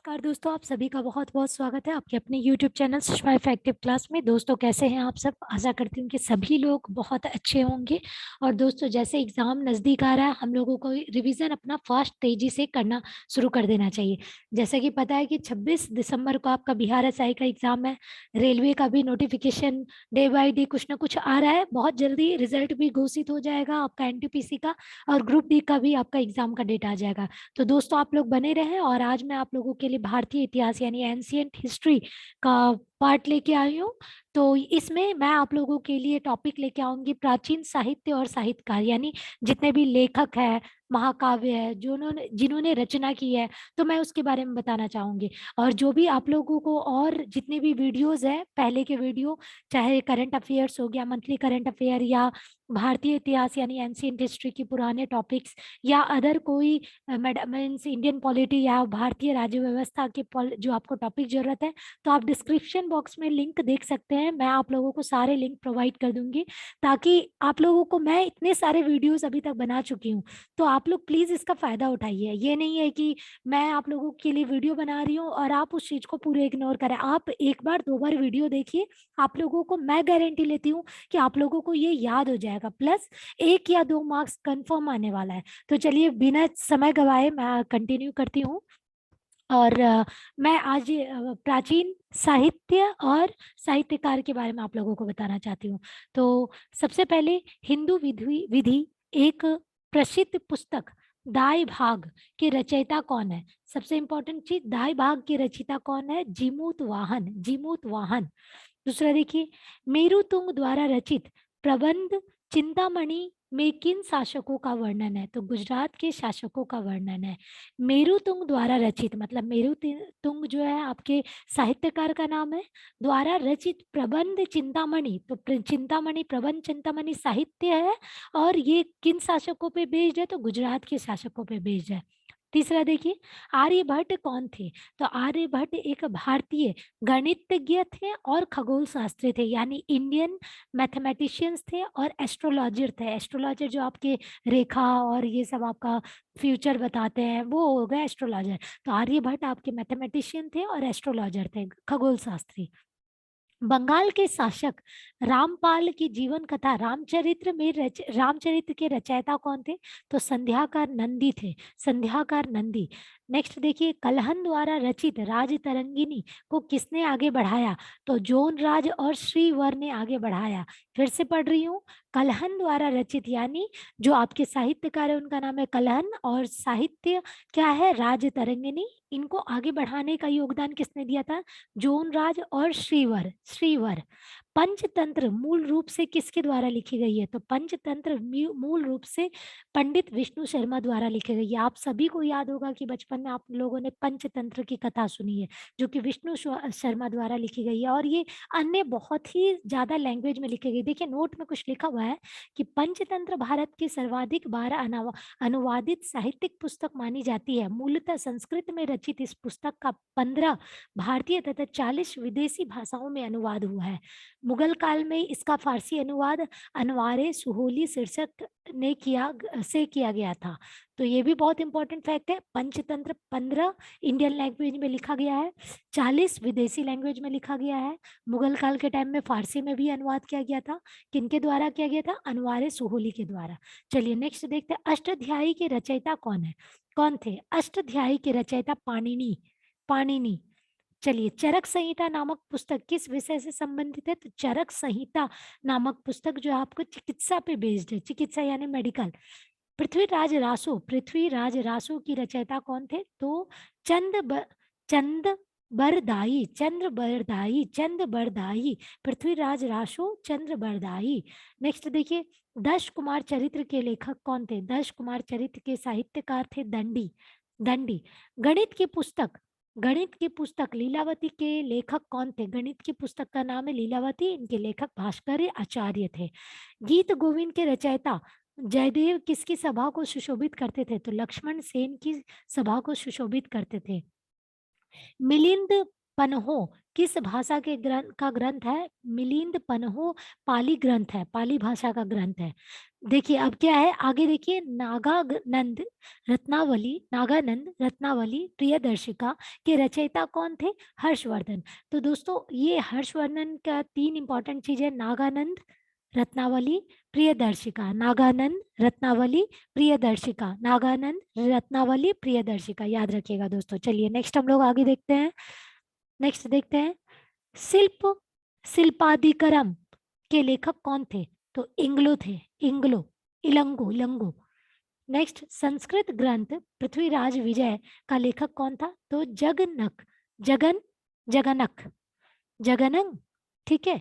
नमस्कार दोस्तों, आप सभी का बहुत-बहुत स्वागत है आपके अपने YouTube channel Sushma effective class में। दोस्तों कैसे हैं आप सब? आशा करती हूँ कि सभी लोग बहुत अच्छे होंगे। और दोस्तों जैसे एग्ज़ाम नज़दीक आ रहा है, हम लोगों को रिवीजन अपना फास्ट तेज़ी से करना शुरू कर देना चाहिए। जैसा कि पता है कि 26 दिसंबर को आपका बिहार एसआई का एग्ज़ाम है। रेलवे का भी नोटिफ़िकेशन डे बाय डे कुछ ना कुछ आ रहा है। बहुत जल्दी रिज़ल्ट भी घोषित हो जाएगा आपका एनटीपीसी का, और ग्रुप डी का भी आपका एग्ज़ाम का डेट आ जाएगा। तो दोस्तों आप लोग बने रहें, और आज मैं आप लोगों के लिए भारतीय इतिहास यानी एंशिएंट हिस्ट्री का पार्ट लेके आई हूँ। तो इसमें मैं आप लोगों के लिए टॉपिक लेके आऊंगी प्राचीन साहित्य और साहित्यकार, यानी जितने भी लेखक है, महाकाव्य है, जिन्होंने जिन्होंने रचना की है, तो मैं उसके बारे में बताना चाहूंगी। और जो भी आप लोगों को और जितने भी वीडियोस है, पहले के वीडियो, चाहे करंट अफेयर्स हो गया, मंथली करंट अफेयर, या भारतीय इतिहास यानी एंशिएंट हिस्ट्री के पुराने टॉपिक्स, या अदर कोई मीन्स इंडियन पॉलिटी या भारतीय राज्य व्यवस्था के जो आपको टॉपिक जरूरत है, तो आप डिस्क्रिप्शन बॉक्स में लिंक देख सकते हैं। मैं आप लोगों को सारे लिंक प्रोवाइड कर दूंगी, ताकि आप लोगों को, मैं इतने सारे वीडियोस अभी तक बना चुकी हूँ, तो आप लोग प्लीज इसका फायदा उठाइए। ये नहीं है कि मैं आप लोगों के लिए वीडियो बना रही हूँ और आप उस चीज को पूरे इग्नोर करें। आप एक बार दो बार वीडियो देखिए, आप लोगों को मैं गारंटी लेती हूँ कि आप लोगों को ये याद हो जाएगा, प्लस 1 या 2 मार्क्स कंफर्म आने वाला है। तो चलिए बिना समय गवाए मैं कंटिन्यू करती हूँ। और मैं आज प्राचीन साहित्य और साहित्यकार के बारे में आप लोगों को बताना चाहती हूँ। तो सबसे पहले हिंदू विधि विधि एक प्रसिद्ध पुस्तक दाई भाग के रचयिता कौन है? सबसे इंपॉर्टेंट चीज, दाई भाग के रचयिता कौन है? जीमूत वाहन, जीमूत वाहन। दूसरा देखिए, मेरुतुंग द्वारा रचित प्रबंध चिंतामणि में किन शासकों का वर्णन है? तो गुजरात के शासकों का वर्णन है। मेरुतुंग द्वारा रचित मतलब मेरुतुंग जो है आपके साहित्यकार का नाम है, द्वारा रचित प्रबंध चिंतामणि, तो चिंतामणि, प्रबंध चिंतामणि साहित्य है, और ये किन शासकों पे बेस्ड है? तो गुजरात के शासकों पे बेस्ड है। तीसरा देखिए, आर्यभट्ट कौन थे? तो आर्यभट्ट एक भारतीय गणितज्ञ थे और खगोल शास्त्री थे, यानी इंडियन मैथमेटिशियंस थे और एस्ट्रोलॉजर थे। एस्ट्रोलॉजर जो आपके रेखा और ये सब आपका फ्यूचर बताते हैं, वो हो गए एस्ट्रोलॉजर। तो आर्यभट्ट आपके मैथमेटिशियन थे और एस्ट्रोलॉजर थे, खगोल शास्त्री। बंगाल के शासक रामपाल की जीवन कथा रामचरित्र के रचयिता कौन थे? तो संध्याकार नंदी थे, संध्याकार नंदी। नेक्स्ट देखिए, कलहन द्वारा रचित राजतरंगिणी को किसने आगे बढ़ाया? तो जोन राज और श्रीवर ने आगे बढ़ाया। फिर से पढ़ रही हूँ, कलहन द्वारा रचित, यानी जो आपके साहित्यकार है उनका नाम है कलहन, और साहित्य क्या है? राजतरंगिणी। इनको आगे बढ़ाने का योगदान किसने दिया था? जोनराज और श्रीवर, श्रीवर। पंचतंत्र मूल रूप से किसके द्वारा लिखी गई है? तो पंचतंत्र मूल रूप से पंडित विष्णु शर्मा द्वारा लिखी गई है। आप सभी को याद होगा कि बचपन में आप लोगों ने पंचतंत्र की कथा सुनी है, जो कि विष्णु शर्मा द्वारा लिखी गई है, और ये अन्य बहुत ही ज्यादा लैंग्वेज में लिखी गई। देखिए नोट में कुछ लिखा हुआ है कि पंचतंत्र भारत की सर्वाधिक बार अनुवादित साहित्यिक पुस्तक मानी जाती है। मूलतः संस्कृत में रचित इस पुस्तक का 15 भारतीय तथा 40 विदेशी भाषाओं में अनुवाद हुआ है। मुगल काल में इसका फारसी अनुवाद अनवारे सुहोली शीर्षक ने किया गया था। तो ये भी बहुत इंपॉर्टेंट फैक्ट है। पंचतंत्र 15 इंडियन लैंग्वेज में लिखा गया है, 40 विदेशी लैंग्वेज में लिखा गया है। मुगल काल के टाइम में फारसी में भी अनुवाद किया गया था। किनके द्वारा किया गया था? अनवारे सुहोली के द्वारा। चलिए नेक्स्ट देखते हैं, अष्टाध्यायी के रचयिता कौन है? कौन थे अष्टाध्यायी के रचयिता? पाणिनि, पाणिनि। चलिए, चरक संहिता नामक पुस्तक किस विषय से संबंधित है? तो चरक संहिता नामक पुस्तक जो है आपको चिकित्सा पे बेस्ड है, चिकित्सा यानी मेडिकल। पृथ्वीराज रासो की रचयिता कौन थे? तो चंद बरदाई, चंद्र बरदाई, चंद बरदाई। पृथ्वीराज रासो, चंद्र बरदाई। नेक्स्ट देखिए, दश कुमार चरित्र के लेखक कौन थे? दश कुमार चरित्र के साहित्यकार थे दंडी, दंडी। गणित की पुस्तक, गणित की पुस्तक लीलावती के लेखक कौन थे? गणित की पुस्तक का नाम है लीलावती, इनके लेखक भास्कर आचार्य थे। गीत गोविंद के रचयिता जयदेव किसकी सभा को सुशोभित करते थे? तो लक्ष्मण सेन की सभा को सुशोभित करते थे। मिलिंद पन्हो किस भाषा के ग्रंथ है? मिलिंद पन्हो पाली ग्रंथ है, पाली भाषा का ग्रंथ है। देखिए अब क्या है आगे, देखिए नागानंद रत्नावली प्रियदर्शिका के रचयिता कौन थे? हर्षवर्धन। तो दोस्तों ये हर्षवर्धन का 3 इंपॉर्टेंट चीज है, नागानंद रत्नावली प्रियदर्शिका, नागानंद रत्नावली प्रियदर्शिका, नागानंद रत्नावली प्रियदर्शिका, याद रखिएगा दोस्तों। चलिए नेक्स्ट हम लोग आगे देखते हैं। नेक्स्ट देखते हैं, शिल्पादिकरम के लेखक कौन थे? तो इंग्लो थे, इंग्लो, इलंगो, इलंगो। नेक्स्ट, संस्कृत ग्रंथ पृथ्वीराज विजय का लेखक कौन था? तो जगनक, जगनंग। ठीक है,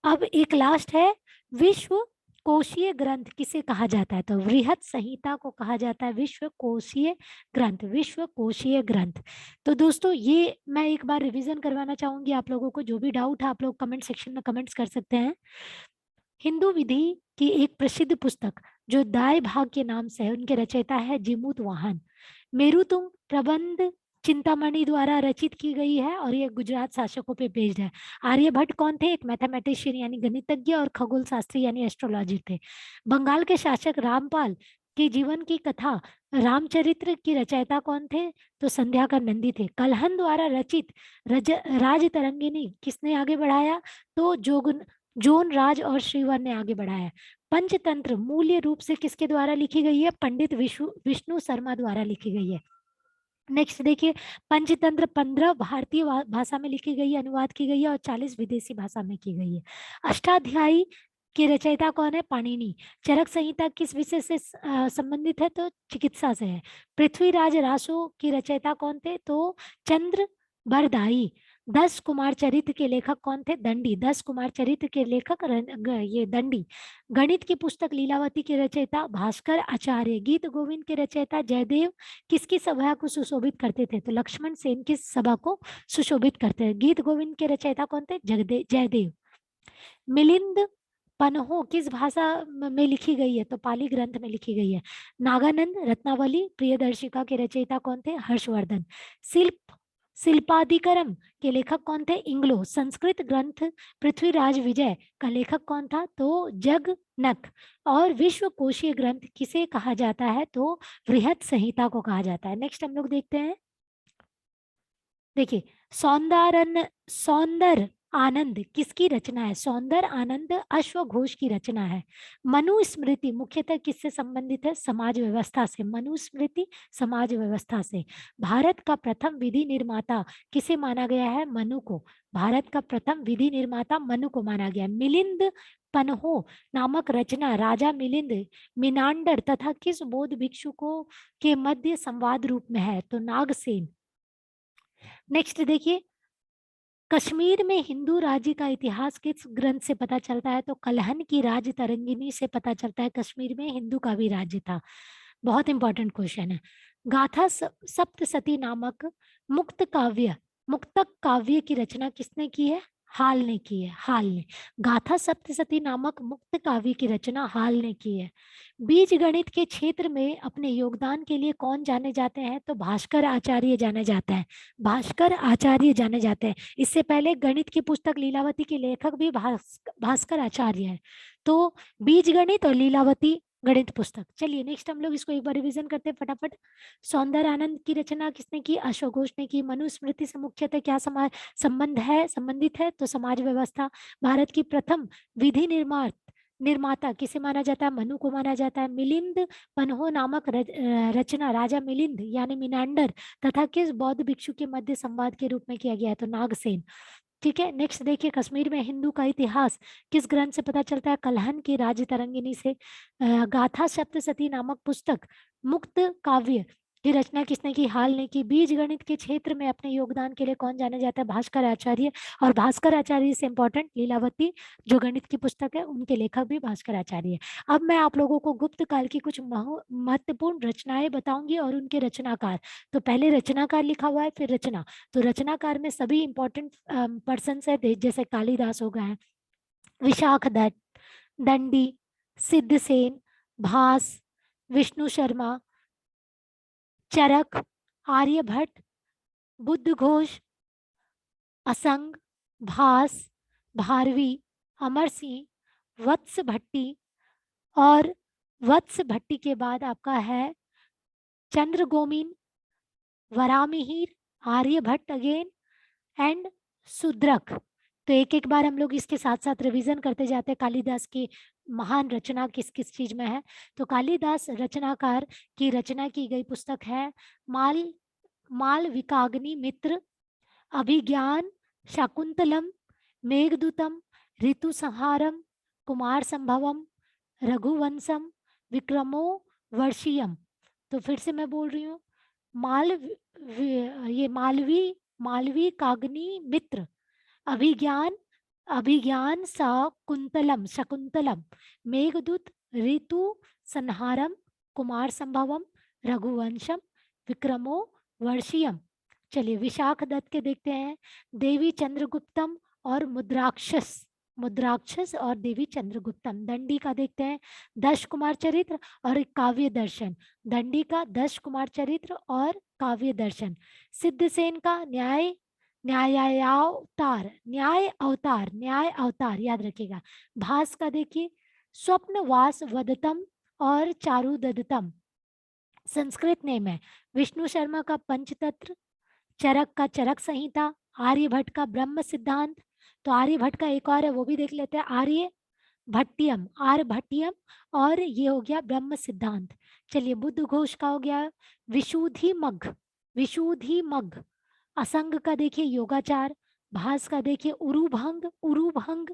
अब एक लास्ट है, विश्व कोशीय ग्रंथ किसे कहा जाता है? तो वृहत संहिता को कहा जाता है विश्व कोशीय ग्रंथ, विश्व कोशीय ग्रंथ। तो दोस्तों ये मैं एक बार रिवीजन करवाना चाहूंगी आप लोगों को, जो भी डाउट है आप लोग कमेंट सेक्शन में कमेंट्स कर सकते हैं। हिंदू विधि की एक प्रसिद्ध पुस्तक जो दाय भाग के नाम से है, उनके रचयिता है जीमूत वाहन। मेरुतुंग प्रबंध चिंतामणि द्वारा रचित की गई है और ये गुजरात शासकों पे बेस्ड है। आर्यभट्ट कौन थे? एक मैथमेटिशियन यानी गणितज्ञ और खगोल शास्त्री यानी एस्ट्रोलॉजर थे। बंगाल के शासक रामपाल के जीवन की कथा रामचरित्र की रचयिता कौन थे? तो संध्याकर नंदी थे। कलहन द्वारा रचित राज तरंगिनी किसने आगे बढ़ाया? तो जोन राज और श्रीवर ने आगे बढ़ाया। पंचतंत्र मूल्य रूप से किसके द्वारा लिखी गई है? पंडित विष्णु शर्मा द्वारा लिखी गई है। नेक्स्ट देखिए, पंचतंत्र 15 भारतीय भाषा में लिखी गई है, अनुवाद की गई है, और 40 विदेशी भाषा में की गई है। अष्टाध्यायी की रचयिता कौन है? पाणिनि। चरक संहिता किस विषय से संबंधित है? तो चिकित्सा से है। पृथ्वीराज रासो की रचयिता कौन थे? तो चंद्र बरदाई। 10 कुमार चरित्र के लेखक कौन थे? दंडी। 10 कुमार चरित्र के लेखक ये दंडी। गणित की पुस्तक लीलावती के रचयिता भास्कर आचार्य। गीत गोविंद के रचयिता जयदेव किसकी सभा को सुशोभित करते थे? तो लक्ष्मण सेन की सभा को सुशोभित करते थे। गीत गोविंद के रचयिता कौन थे? जयदेव। मिलिंद पन्हो किस भाषा में लिखी गई है? तो पाली ग्रंथ में लिखी गई है। नागानंद रत्नावली प्रियदर्शिका के रचयिता कौन थे? हर्षवर्धन। शिल्पादिकरम के लेखक कौन थे? इंग्लो। संस्कृत ग्रंथ पृथ्वीराज विजय का लेखक कौन था? तो जगनक। और विश्व कोशीय ग्रंथ किसे कहा जाता है? तो बृहत संहिता को कहा जाता है। नेक्स्ट हम लोग देखते हैं, देखिए सौंदर आनंद किसकी रचना है? सौंदर आनंद अश्वघोष की रचना है। मनुस्मृति मुख्यतः किससे संबंधित है? समाज व्यवस्था से। मनुस्मृति समाज व्यवस्था से। भारत का प्रथम विधि निर्माता किसे माना गया है? मनु को। भारत का प्रथम विधि निर्माता मनु को माना गया। मिलिंद पन्हो नामक रचना राजा मिलिंद मिनांडर तथा किस बौद्ध भिक्षुकों के मध्य संवाद रूप में है? तो नागसेन। नेक्स्ट देखिए, कश्मीर में हिंदू राज्य का इतिहास किस ग्रंथ से पता चलता है? तो कलहन की राज तरंगिनी से पता चलता है कश्मीर में हिंदू का भी राज्य था। बहुत इंपॉर्टेंट क्वेश्चन है। गाथा सप्तसती नामक मुक्तक काव्य की रचना किसने की है? हाल ने की है, हाल ने। गाथा सप्तसती नामक मुक्त काव्य की रचना हाल ने की है। बीज गणित के क्षेत्र में अपने योगदान के लिए कौन जाने जाते हैं? तो भास्कर आचार्य जाने जाते हैं। भास्कर आचार्य जाने जाते हैं। इससे पहले गणित की पुस्तक लीलावती के लेखक भी भास्कर आचार्य है। तो बीज गणित और लीलावती गणित पुस्तक। चलिए नेक्स्ट हम लोग इसको एक बार रिवीजन करते हैं फटाफट। सौंदर्य आनंद की रचना किसने की? अशोक घोष ने की। मनुस्मृति से मुख्यतः क्या संबंधित है? तो समाज व्यवस्था। भारत की प्रथम विधि निर्माता किसे माना जाता है? मनु को माना जाता है। मिलिंद पन्हो नामक रचना राजा मिलिंद यानी मिनांडर तथा किस बौद्ध भिक्षु के मध्य संवाद के रूप में किया गया है? तो नागसेन। ठीक है, नेक्स्ट देखिए, कश्मीर में हिंदू का इतिहास किस ग्रंथ से पता चलता है? कलहन की राज तरंगिनी से। गाथा सप्तसती नामक पुस्तक मुक्त काव्य की रचना किसने की? हाल ने की। बीज गणित के क्षेत्र में अपने योगदान के लिए कौन जाने जाता है? भास्कर आचार्य। और भास्कर आचार्य से इंपॉर्टेंट लीलावती जो गणित की पुस्तक है उनके लेखक भी भास्कर आचार्य है। अब मैं आप लोगों को गुप्त काल की कुछ महत्वपूर्ण रचनाएं बताऊंगी और उनके रचनाकार। तो पहले रचनाकार लिखा हुआ है, फिर रचना। तो रचनाकार में सभी इंपॉर्टेंट पर्सन है, जैसे कालिदास हो गए हैं, विशाख दत्त, दंडी, सिद्धसेन, भास, विष्णु शर्मा, चरक, आर्यभट्ट, बुद्ध घोष, असंग, भास, भारवी, अमर सिंह, वत्स भट्टी, और वत्स भट्टी के बाद आपका है चंद्रगोमीन, वरामिहिर, आर्यभट्ट अगेन, एंड सुद्रक। तो एक एक बार हम लोग इसके साथ साथ रिवीजन करते जाते हैं कालिदास की महान रचना किस किस चीज में है। तो कालिदास रचनाकार की रचना की गई पुस्तक है माल मालविकाग्नि मित्र, अभिज्ञान, शाकुंतलम, मेघदूतम, ऋतुसंहारम, कुमार संभवम, रघुवंशम, विक्रमो वर्षियम। तो फिर से मैं बोल रही हूँ, ये मालवी काग्नि मित्र, अभिज्ञान, सा कुंतलम शकुंतलम, मेघदूत, ऋतु संहारम, कुमार संभवम, रघुवंशम, विक्रमो वर्षियम। चलिए विशाख दत्त के देखते हैं, देवी चंद्रगुप्तम और मुद्राक्षस और देवी चंद्रगुप्तम। दंडी का देखते हैं, दश कुमार चरित्र और काव्य दर्शन। दंडी का दश कुमार चरित्र और काव्य दर्शन। सिद्धसेन का न्याय अवतार याद रखिएगा। भास का देखिए स्वप्नवास वदतम और चारुदत्तम, संस्कृत नेम है। विष्णु शर्मा का पंचतंत्र, चरक का चरक संहिता, आर्यभट्ट का ब्रह्म सिद्धांत। तो आर्यभट्ट का एक और है वो भी देख लेते हैं, आर्य भट्टियम, और ये हो गया ब्रह्म सिद्धांत। चलिए बुद्ध घोष का हो गया विशुद्धि मग्ग। असंग का देखिए योगाचार। भास का देखिए उरुभंग।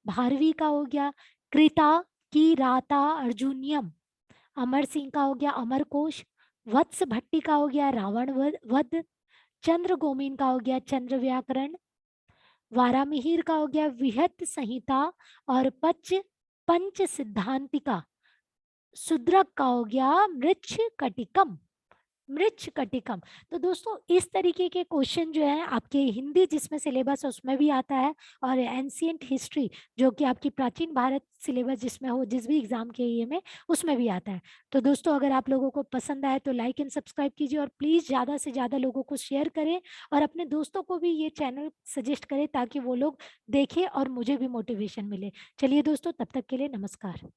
भारवी का हो गया कृता की राता अर्जुनियम। अमर सिंह का हो गया अमरकोश। वत्स भट्टी का हो गया रावण वध। चंद्र गोमीन का हो गया चंद्र व्याकरण। वारामिहिर का हो गया विहत संहिता और पंच सिद्धांतिका। सुद्रक का हो गया मृच्छ कटिकम। तो दोस्तों इस तरीके के क्वेश्चन जो है आपके हिंदी जिसमें सिलेबस है उसमें भी आता है, और एंशियंट हिस्ट्री जो कि आपकी प्राचीन भारत सिलेबस जिसमें हो जिस भी एग्जाम के ये में उसमें भी आता है। तो दोस्तों अगर आप लोगों को पसंद आए तो लाइक एंड सब्सक्राइब कीजिए, और प्लीज ज़्यादा से ज़्यादा लोगों को शेयर करें और अपने दोस्तों को भी ये चैनल सजेस्ट करें ताकि वो लोग देखें और मुझे भी मोटिवेशन मिले। चलिए दोस्तों तब तक के लिए नमस्कार।